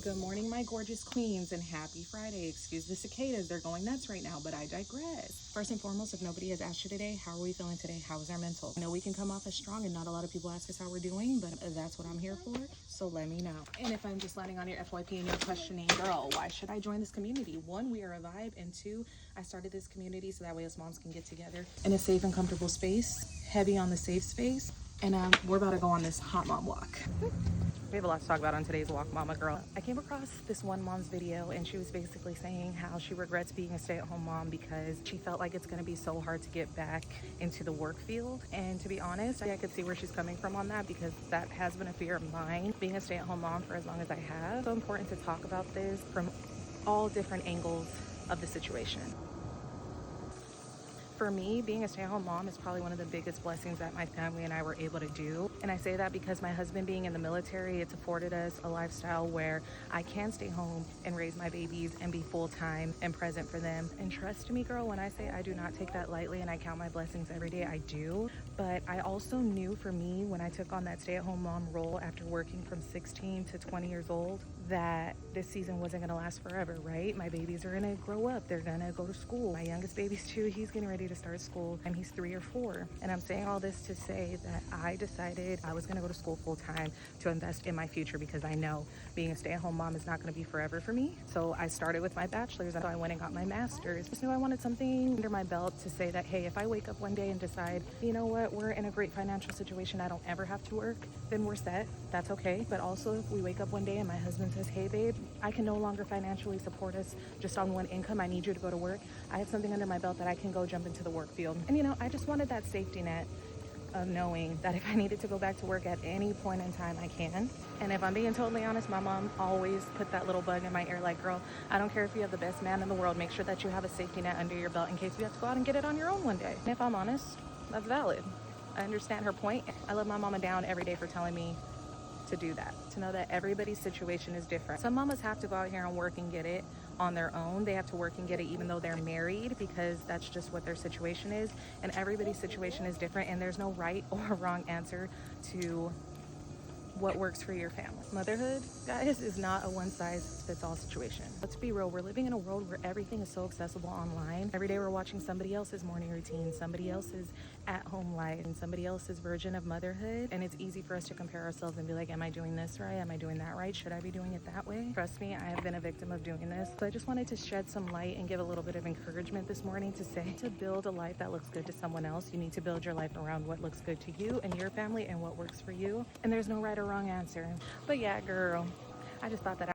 Good morning, my gorgeous queens, and happy Friday. Excuse the cicadas, they're going nuts right now, but I digress. First and foremost, if nobody has asked you today, how are we feeling today? How is our mental? I know we can come off as strong and not a lot of people ask us how we're doing, but that's what I'm here for, so let me know. And if I'm just landing on your FYP and you're questioning, girl, why should I join this community? One, we are a vibe, and two, I started this community so that way us moms can get together in a safe and comfortable space, heavy on the safe space, and we're about to go on this hot mom walk. We have a lot to talk about on today's walk, mama girl. I came across this one mom's video and she was basically saying how she regrets being a stay-at-home mom because she felt like it's going to be so hard to get back into the work field. And to be honest, I could see where she's coming from on that because that has been a fear of mine, being a stay-at-home mom for as long as I have. It's so important to talk about this from all different angles of the situation. For me, being a stay-at-home mom is probably one of the biggest blessings that my family and I were able to do. And I say that because my husband being in the military, it's afforded us a lifestyle where I can stay home and raise my babies and be full-time and present for them. And trust me, girl, when I say I do not take that lightly and I count my blessings every day, I do. But I also knew for me when I took on that stay-at-home mom role after working from 16 to 20 years old, that this season wasn't going to last forever, right? My babies are going to grow up. They're going to go to school. My youngest baby's 2. He's getting ready to start school and he's 3 or 4. And I'm saying all this to say that I decided I was going to go to school full time to invest in my future because I know being a stay-at-home mom is not going to be forever for me. So I started with my bachelor's and so I went and got my master's. Just knew I wanted something under my belt to say that, hey, if I wake up one day and decide, you know what, we're in a great financial situation, I don't ever have to work, then we're set. That's okay. But also if we wake up one day and my husband says, hey babe, I can no longer financially support us just on one income, I need you to go to work, I have something under my belt that I can go jump into the work field. And you know, I just wanted that safety net of knowing that if I needed to go back to work at any point in time, I can. And if I'm being totally honest, my mom always put that little bug in my ear like, girl, I don't care if you have the best man in the world, make sure that you have a safety net under your belt in case you have to go out and get it on your own one day. And if I'm honest, that's valid. I understand her point. I let my mama down every day for telling me to do that, to know that everybody's situation is different. Some mamas have to go out here and work and get it on their own. They have to work and get it even though they're married because that's just what their situation is. And everybody's situation is different and there's no right or wrong answer to what works for your family. Motherhood, guys, is not a one-size-fits-all situation. Let's be real, we're living in a world where everything is so accessible online. Every day we're watching somebody else's morning routine, somebody else's at-home life, and somebody else's version of motherhood. And it's easy for us to compare ourselves and be like, am I doing this right? Am I doing that right? Should I be doing it that way? Trust me, I have been a victim of doing this. So I just wanted to shed some light and give a little bit of encouragement this morning to say, to build a life that looks good to someone else, you need to build your life around what looks good to you and your family and what works for you. And there's no right or wrong answer. But yeah, girl, I just thought that